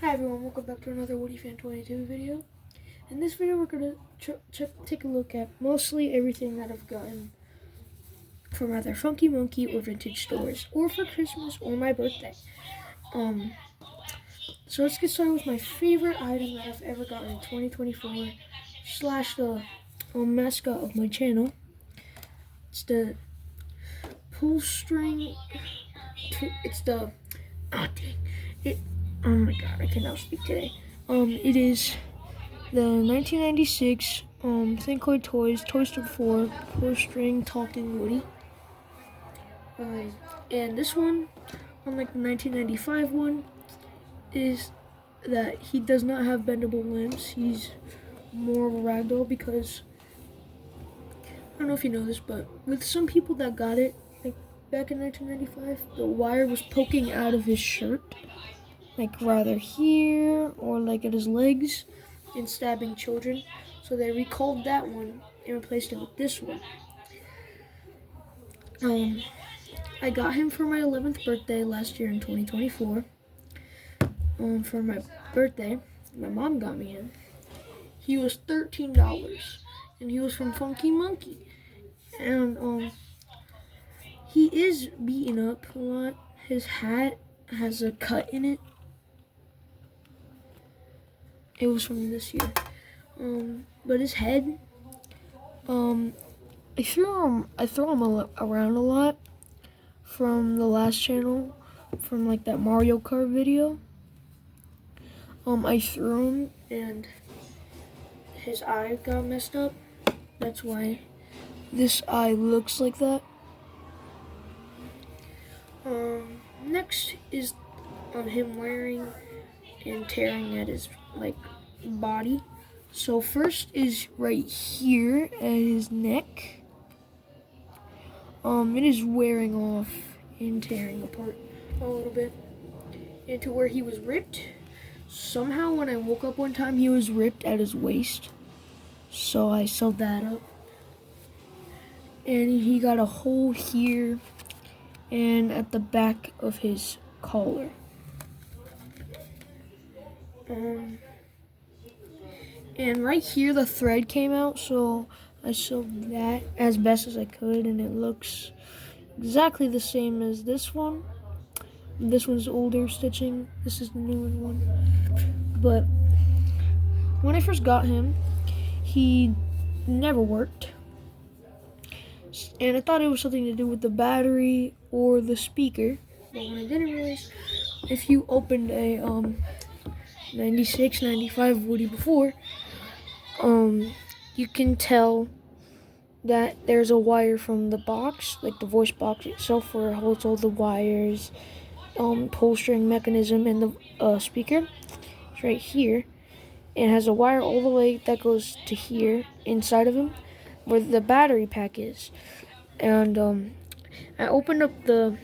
Hi everyone, welcome back to another Woody Fan 22 video. In this video we're going to take a look at mostly everything that I've gotten from either Funky Monkey or vintage stores, or for Christmas or my birthday. So let's get started with my favorite item that I've ever gotten in 2024 slash the mascot of my channel. It's the pull string, it's the, oh my god, I cannot speak today. It is the 1996 Thinkoid Toys Toy Story 4 pull string talking Woody. And this one, unlike the 1995 one, is that he does not have bendable limbs. He's more of a ragdoll because, I don't know if you know this, but with some people that got it, like back in 1995, the wire was poking out of his shirt, like rather here or like at his legs, and stabbing children. So they recalled that one and replaced it with this one. I got him for my 11th birthday last year in 2024. For my birthday, my mom got me him. He was $13, and he was from Funky Monkey. And he is beaten up a lot. His hat has a cut in it. It was from this year. But his head, I throw him around a lot from the last channel, from like that Mario Kart video. I threw him and his eye got messed up. That's why this eye looks like that. Next is on him wearing and tearing at his like body. So first is right here at his neck. It is wearing off and tearing apart a little bit into where he was ripped. Somehow when I woke up one time, he was ripped at his waist. So I sewed that up. And he got a hole here and at the back of his collar. And right here the thread came out, so I sewed that as best as I could, and it looks exactly the same as this one. This one's older stitching, this is the newer one. But when I first got him, he never worked. And I thought it was something to do with the battery or the speaker. But when I didn't realize, if you opened a 96, 95 Woody before, you can tell that there's a wire from the box, like the voice box itself, where it holds all the wires, pull string mechanism, and the speaker. It's right here. It has a wire all the way that goes to here inside of him, where the battery pack is. And I opened up the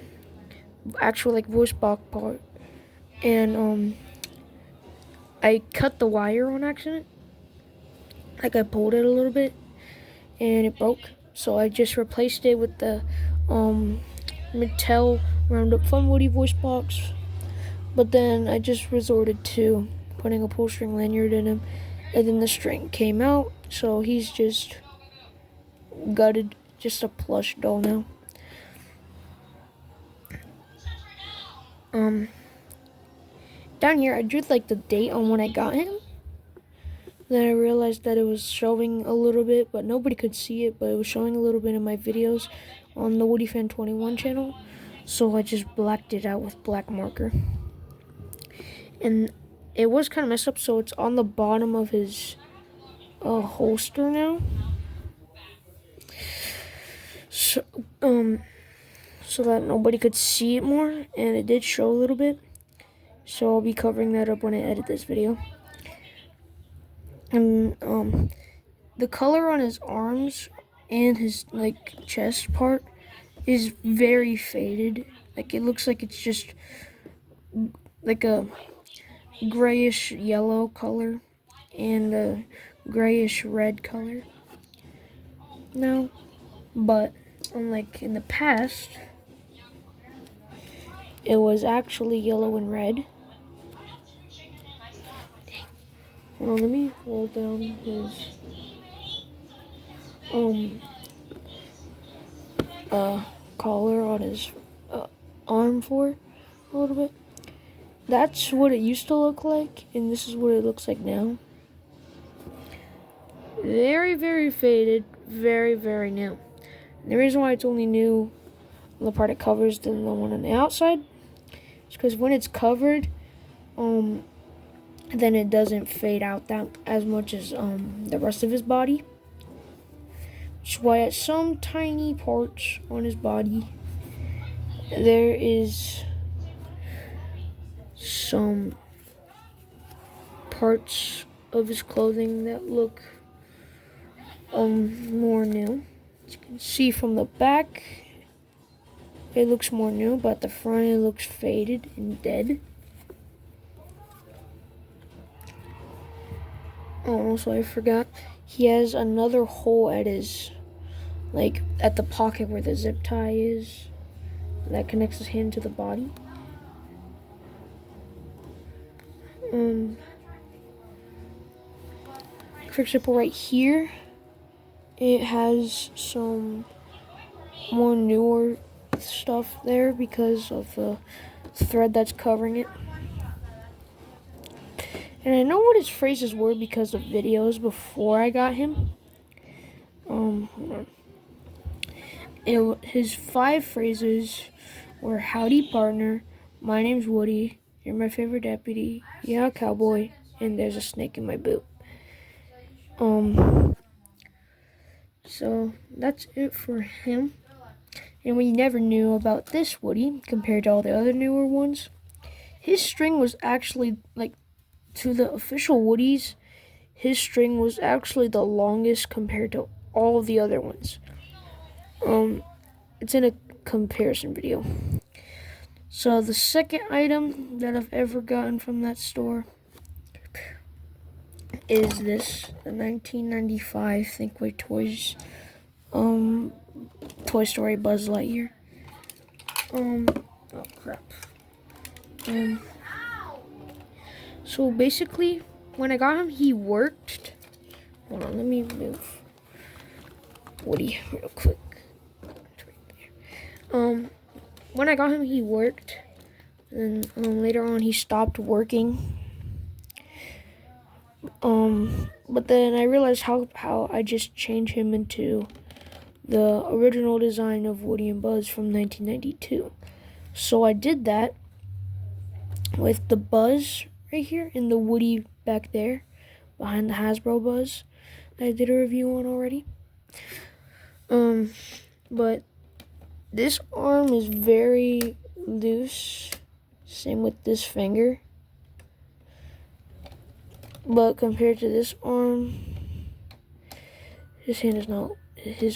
actual like voice box part, and I cut the wire on accident. Like I pulled it a little bit and it broke, so I just replaced it with the Mattel Roundup Fun Woody voice box. But then I just resorted to putting a pull string lanyard in him, and then the string came out, so he's just gutted, just a plush doll now. Down here I drew like the date on when I got him. Then I realized that it was showing a little bit, but nobody could see it, but it was showing a little bit in my videos on the Woody Fan 21 channel. So I just blacked it out with black marker. And it was kind of messed up, so it's on the bottom of his holster now. So, so that nobody could see it more, and it did show a little bit. So I'll be covering that up when I edit this video. And the color on his arms and his like chest part is very faded. Like it looks like it's just like a grayish yellow color and a grayish red color now. But unlike in the past, it was actually yellow and red. Hold on, let me roll down his collar on his arm for a little bit. That's what it used to look like, and this is what it looks like now. Very, very faded, very, very new. And the reason why it's only new on the part it covers than the one on the outside is because when it's covered, then it doesn't fade out that as much as the rest of his body. Which is why at some tiny parts on his body, there is some parts of his clothing that look more new. As you can see from the back, it looks more new, but at the front it looks faded and dead. Oh, also I forgot, he has another hole at his, like at the pocket where the zip tie is, that connects his hand to the body. For example, right here, it has some more newer stuff there because of the thread that's covering it. And I know what his phrases were because of videos before I got him. His 5 phrases were howdy partner, my name's Woody, you're my favorite deputy, yeah cowboy, and there's a snake in my boot. So that's it for him. And we never knew about this Woody compared to all the other newer ones. His string was actually, like, to the official Woodies, his string was actually the longest compared to all of the other ones. It's in a comparison video. So the second item that I've ever gotten from that store is this, the 1995 Thinkway Toys, Toy Story Buzz Lightyear. Oh crap. So basically, when I got him, he worked. Hold on, let me move Woody real quick. When I got him, he worked, and later on he stopped working. But then I realized how I just changed him into the original design of Woody and Buzz from 1992. So I did that with the Buzz right here and the Woody back there behind the Hasbro Buzz that I did a review on already. But this arm is very loose, same with this finger. But compared to this arm, his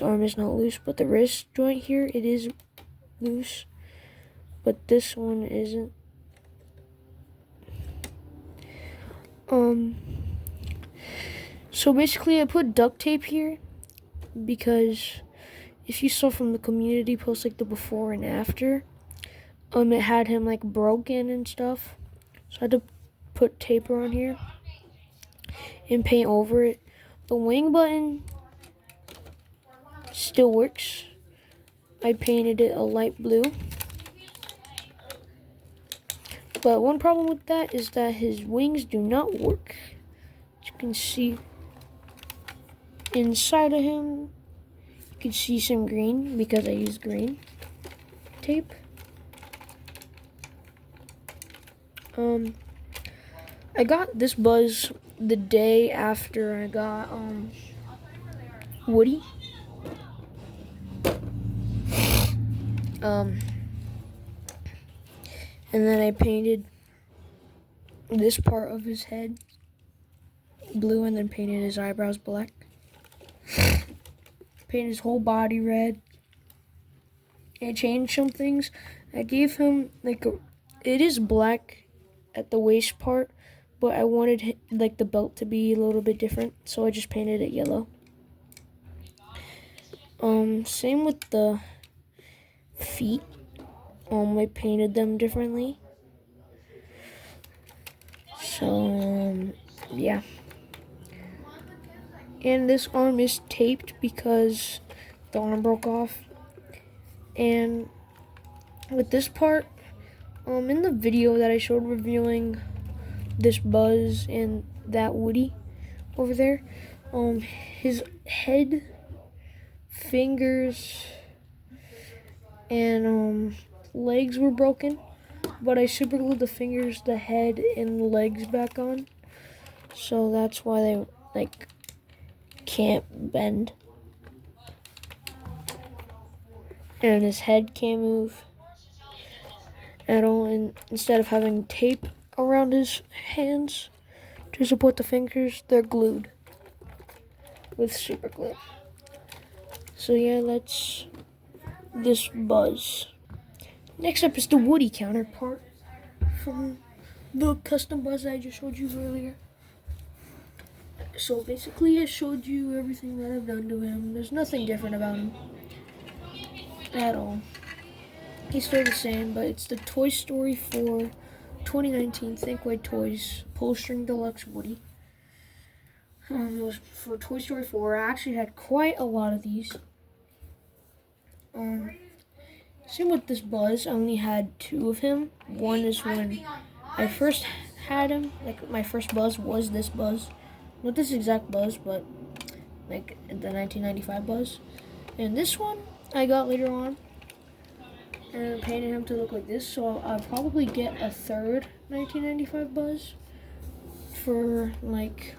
arm is not loose, but the wrist joint here, it is loose, but this one isn't. So basically I put duct tape here because if you saw from the community post, like the before and after, it had him like broken and stuff. So I had to put tape around here and paint over it. The wing button still works. I painted it a light blue. But one problem with that is that his wings do not work. As you can see inside of him, you can see some green because I used green tape. I got this Buzz the day after I got Woody. And then I painted this part of his head blue and then painted his eyebrows black. Painted his whole body red. I changed some things. I gave him it is black at the waist part, but I wanted like the belt to be a little bit different, so I just painted it yellow. Same with the feet. I painted them differently. So yeah. And this arm is taped because the arm broke off. And with this part, in the video that I showed reviewing this Buzz and that Woody over there, his head, fingers, and legs were broken, but I super glued the fingers, the head, and the legs back on, so that's why they like can't bend, and his head can't move at all. And instead of having tape around his hands to support the fingers, they're glued with super glue. So yeah, that's this Buzz. Next up is the Woody counterpart from the custom Buzz I just showed you earlier. So basically I showed you everything that I've done to him. There's nothing different about him at all. He's still the same, but it's the Toy Story 4 2019 Thinkway Toys Pull String Deluxe Woody. It was for Toy Story 4. I actually had quite a lot of these. Same with this Buzz. I only had 2 of him. One is when I first had him. Like, my first Buzz was this Buzz. Not this exact Buzz, but like the 1995 Buzz. And this one I got later on. And I painted him to look like this. So I'll probably get a third 1995 Buzz for like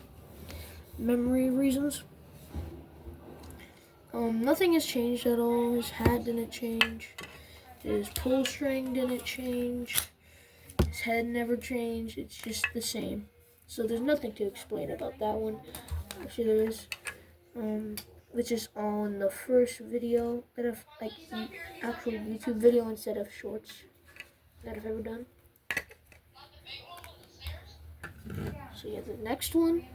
memory reasons. Nothing has changed at all. His hat didn't change. His pull string didn't change. His head never changed. It's just the same. So there's nothing to explain about that one. Actually, there is. Which is on the first video that I've, like, actual YouTube video instead of shorts that I've ever done. So yeah, the next one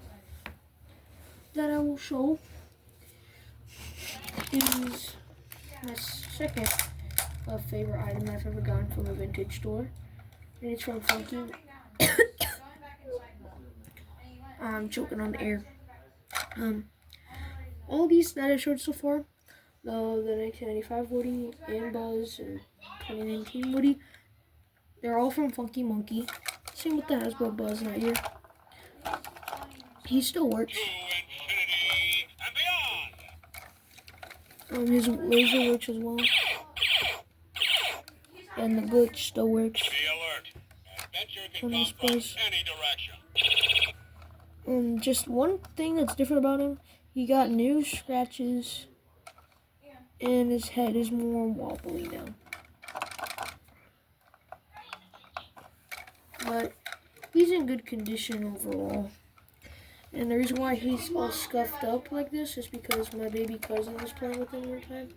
that I will show is my second favorite item I've ever gotten from a vintage store, and it's from Funky. I'm choking on the air. All these that I showed so far, the 1995 Woody and Buzz and 2019 Woody, they're all from Funky Monkey. Same with the Hasbro Buzz right here. He still works. His laser works as well. And the glitch still works on this Buzz. Just one thing that's different about him, he got new scratches and his head is more wobbly now. But he's in good condition overall. And the reason why he's all scuffed up like this is because my baby cousin was playing with him one time.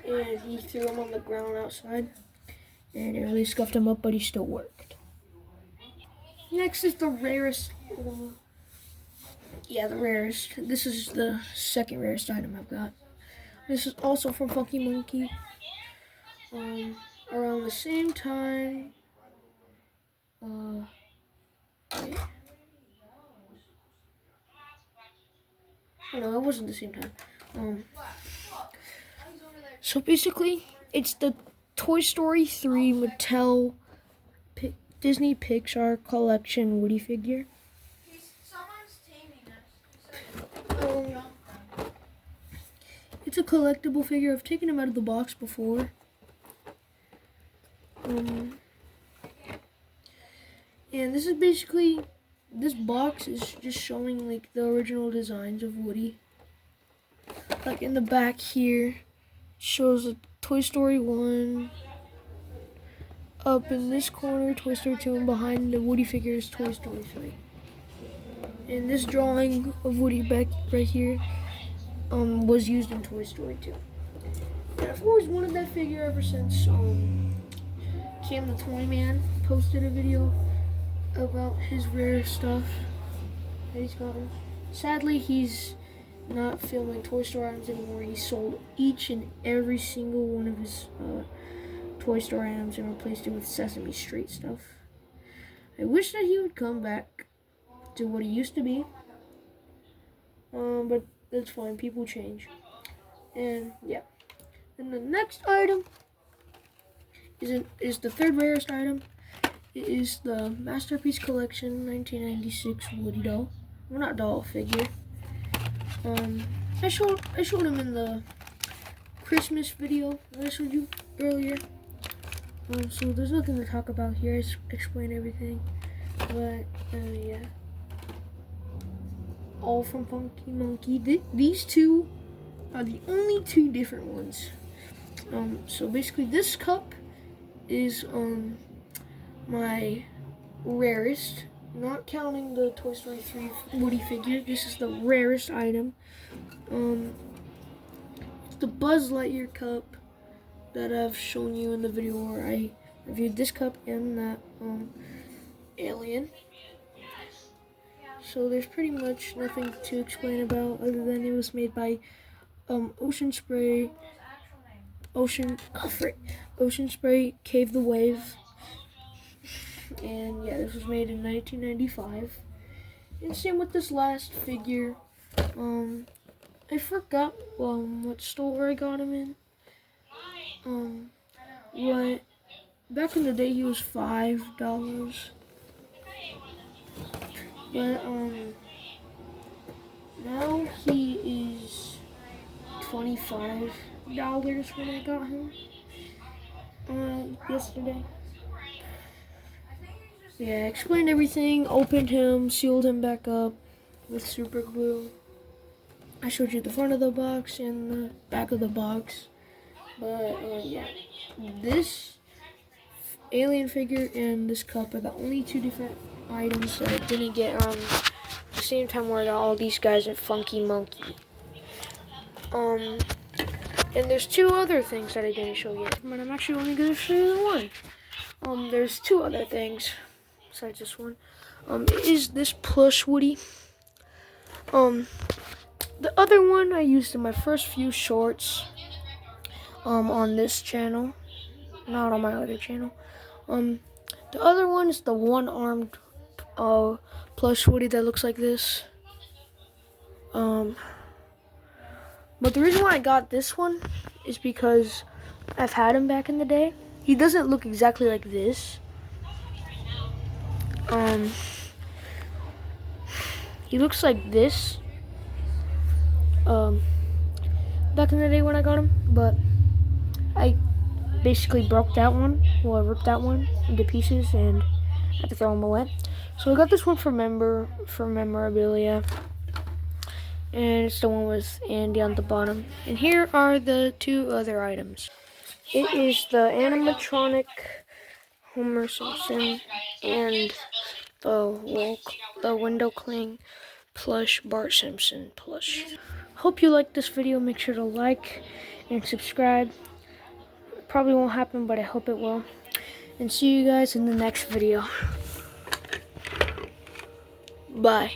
And he threw him on the ground outside. And it really scuffed him up, but he still worked. Next is the rarest. The rarest. This is the second rarest item I've got. This is also from Funky Monkey. Around the same time. Wait. Oh, no, it wasn't the same time. So basically, it's the Toy Story 3 Mattel Disney Pixar Collection Woody figure. It's a collectible figure. I've taken him out of the box before. And this is basically, this box is just showing like the original designs of Woody. Like in the back here, shows a Toy Story 1. Up in this corner, Toy Story 2, and behind the Woody figure is Toy Story 3. And this drawing of Woody back right here was used in Toy Story 2. And I've always wanted that figure ever since Cam the Toy Man posted a video about his rare stuff that he's gotten. Sadly, he's not filming Toy Story items anymore. He sold each and every single one of his Toy Story items and replaced it with Sesame Street stuff. I wish that he would come back to what he used to be. But that's fine. People change. And yeah. And the next item is the third rarest item. It is the Masterpiece Collection 1996 Woody doll. Well, not doll, figure. I showed him in the Christmas video that I showed you earlier. So there's nothing to talk about here. I explain everything. But yeah. All from Funky Monkey. These two are the only two different ones. So basically this cup is my rarest, not counting the Toy Story 3 Woody figure. This is the rarest item. It's the Buzz Lightyear cup that I've shown you in the video where I reviewed this cup and that alien. So there's pretty much nothing to explain about other than it was made by Ocean Spray Cave the Wave. And yeah, this was made in 1995. And same with this last figure. I forgot what store I got him in. But back in the day he was $5. But now he is $25 when I got him yesterday. Yeah, I explained everything, opened him, sealed him back up with super glue. I showed you the front of the box and the back of the box. But yeah, this alien figure and this cup are the only two different items that I didn't get at the same time where all these guys at Funky Monkey. And there's two other things that I didn't show yet, but I'm actually only going to show you the one. There's two other things besides this one. Is this plush Woody. The other one I used in my first few shorts on this channel, not on my other channel. The other one is the one-armed plush Woody that looks like this. But the reason why I got this one is because I've had him back in the day. He doesn't look exactly like this. He looks like this. Back in the day when I got him, but I basically broke that one. Well, I ripped that one into pieces and had to throw them away. So I got this one for memorabilia. And it's the one with Andy on the bottom. And here are the two other items. It is the animatronic Homer Simpson and the window cling plush Bart Simpson plush. Hope you liked this video. Make sure to like and subscribe. It probably won't happen, but I hope it will. And see you guys in the next video. Bye.